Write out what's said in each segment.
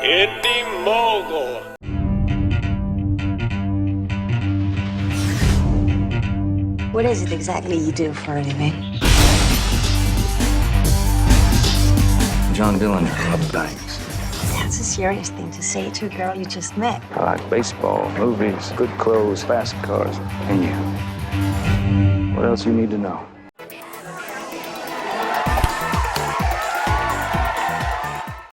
Indy Mogul. What is it exactly you do for a living? John Dillinger of banks. That's a serious thing to say to a girl you just met. I like baseball, movies, good clothes, fast cars, and you. What else you need to know?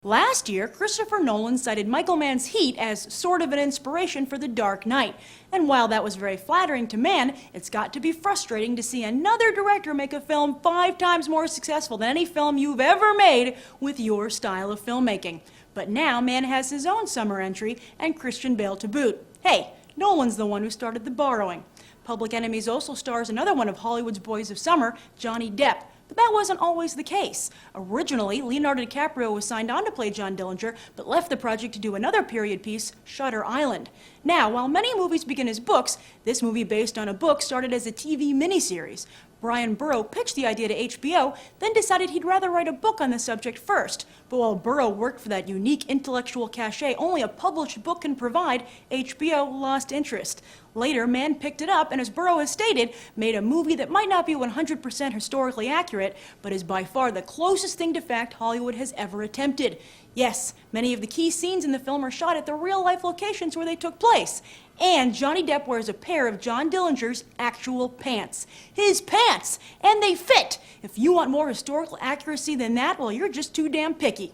Last year, Christopher Nolan cited Michael Mann's Heat as sort of an inspiration for The Dark Knight. And while that was very flattering to Mann, it's got to be frustrating to see another director make a film 5 times more successful than any film you've ever made with your style of filmmaking. But now Mann has his own summer entry and Christian Bale to boot. Hey, Nolan's the one who started the borrowing. Public Enemies also stars another one of Hollywood's boys of summer, Johnny Depp. But that wasn't always the case. Originally, Leonardo DiCaprio was signed on to play John Dillinger, but left the project to do another period piece, Shutter Island. Now, while many movies begin as books, this movie based on a book started as a TV miniseries. Brian Burrow pitched the idea to HBO, then decided he'd rather write a book on the subject first. But while Burrow worked for that unique intellectual cachet only a published book can provide, HBO lost interest. Later, Mann picked it up and, as Burrow has stated, made a movie that might not be 100% historically accurate, but is by far the closest thing to fact Hollywood has ever attempted. Yes, many of the key scenes in the film are shot at the real-life locations where they took place. And Johnny Depp wears a pair of John Dillinger's actual pants. His pants! And they fit! If you want more historical accuracy than that, well, you're just too damn picky.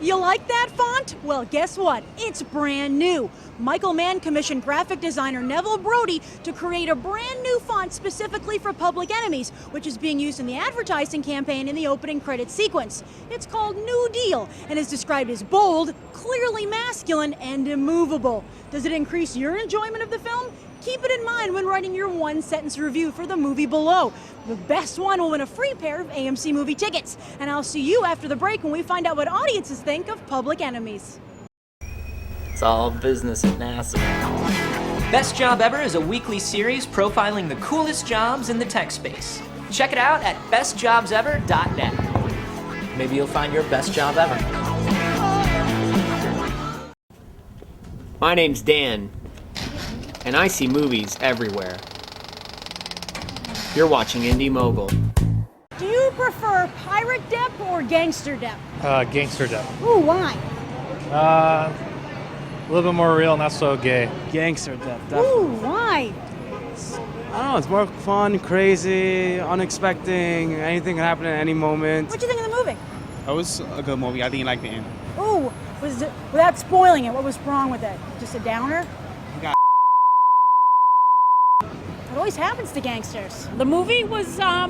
You like that font? Well, guess what? It's brand new. Michael Mann commissioned graphic designer Neville Brody to create a brand new font specifically for Public Enemies, which is being used in the advertising campaign in the opening credits sequence. It's called New Deal and is described as bold, clearly masculine, and immovable. Does it increase your enjoyment of the film? Keep it in mind when writing your one-sentence review for the movie below. The best one will win a free pair of AMC movie tickets. And I'll see you after the break when we find out what audiences think of Public Enemies. It's all business at NASA. Best Job Ever is a weekly series profiling the coolest jobs in the tech space. Check it out at bestjobsever.net. Maybe you'll find your best job ever. My name's Dan, and I see movies everywhere. You're watching Indy Mogul. Do you prefer pirate Depp or gangster Depp? Gangster Depp. Ooh, why? A little bit more real, not so gay. Gangster Depp, definitely. Ooh, why? I don't know, it's more fun, crazy, unexpected, anything can happen at any moment. What'd you think of the movie? It was a good movie. I didn't like the end. Ooh, without spoiling it, what was wrong with it? Just a downer? It always happens to gangsters. The movie was a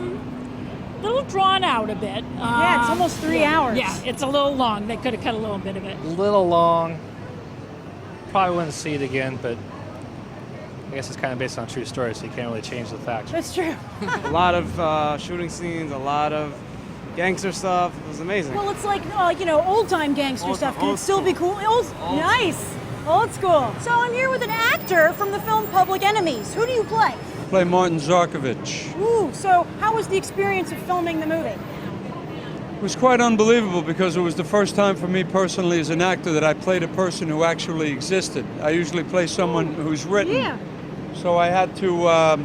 little drawn out a bit. Yeah, it's almost 3 hours. Yeah, it's a little long. They could have cut a little bit of it. A little long. Probably wouldn't see it again, but I guess it's kind of based on a true story, so you can't really change the facts. That's true. A lot of shooting scenes, a lot of gangster stuff. It was amazing. Well, it's like, old-time gangster stuff. Can it still be cool? Nice. Old school. So I'm here with an actor from the film Public Enemies. Who do you play? Play Martin Zarkovich. Ooh, so how was the experience of filming the movie? It was quite unbelievable because it was the first time for me personally as an actor that I played a person who actually existed. I usually play someone who's written. Yeah. So I had to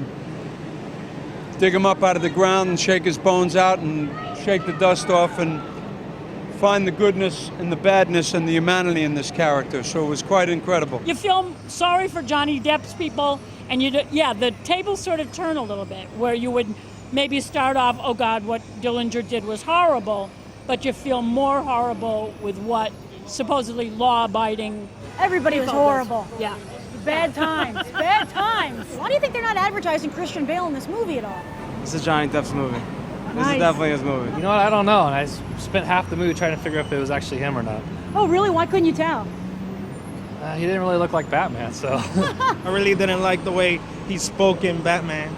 dig him up out of the ground and shake his bones out and shake the dust off and find the goodness and the badness and the humanity in this character. So it was quite incredible. You feel sorry for Johnny Depp's people, and the tables sort of turn a little bit, where you would maybe start off, oh God, what Dillinger did was horrible, but you feel more horrible with what supposedly law-abiding Everybody was horrible. Yeah. Bad times. Bad times. Why do you think they're not advertising Christian Bale in this movie at all? This is Johnny Depp's movie. This Nice. is definitely his movie. You know what? I don't know, and I spent half the movie trying to figure out if it was actually him or not. Oh, really? Why couldn't you tell? He didn't really look like Batman, so. I really didn't like the way he spoke in Batman.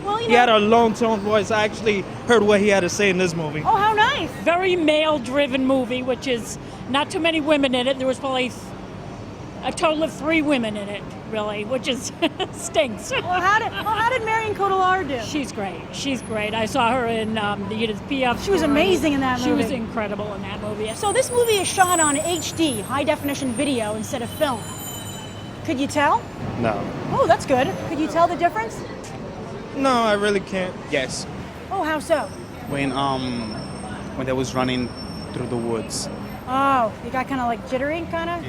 Well, He had a low-tone voice. I actually heard what he had to say in this movie. Oh, how nice. Very male-driven movie, which is not too many women in it. There was probably a total of 3 women in it, really, which is stinks. Well, how did Marion Cotillard do? She's great. She's great. I saw her in the Edith Piaf. She was amazing in that movie. She was incredible in that movie. So this movie is shot on HD, high definition video instead of film. Could you tell? No. Oh, that's good. Could you tell the difference? No, I really can't. Yes. Oh, how so? When they was running through the woods. Oh, you got kind of like jittery, kind of?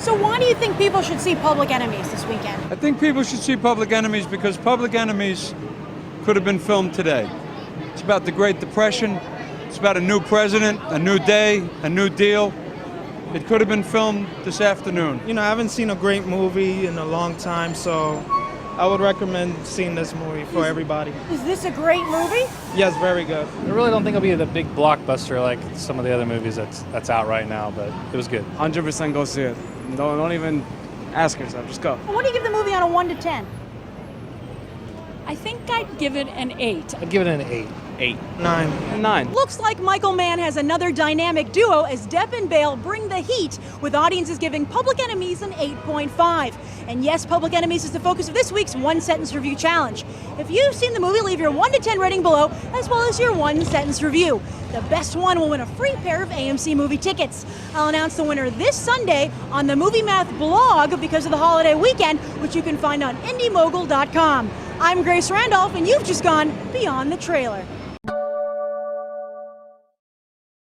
So why do you think people should see Public Enemies this weekend? I think people should see Public Enemies because Public Enemies could have been filmed today. It's about the Great Depression. It's about a new president, a new day, a new deal. It could have been filmed this afternoon. You know, I haven't seen a great movie in a long time, so I would recommend seeing this movie for everybody. Is this a great movie? Yes, very good. I really don't think it'll be the big blockbuster like some of the other movies that's out right now, but it was good. 100% go see it. Don't even ask yourself, just go. What do you give the movie on a 1 to 10? I think I'd give it an 8. I'd give it an 8. 8. 9. 9. Looks like Michael Mann has another dynamic duo as Depp and Bale bring the heat, with audiences giving Public Enemies an 8.5. And yes, Public Enemies is the focus of this week's One Sentence Review Challenge. If you've seen the movie, leave your 1 to 10 rating below, as well as your 1 sentence review. The best one will win a free pair of AMC movie tickets. I'll announce the winner this Sunday on the Movie Math blog because of the holiday weekend, which you can find on IndyMogul.com. I'm Grace Randolph, and you've just gone beyond the trailer.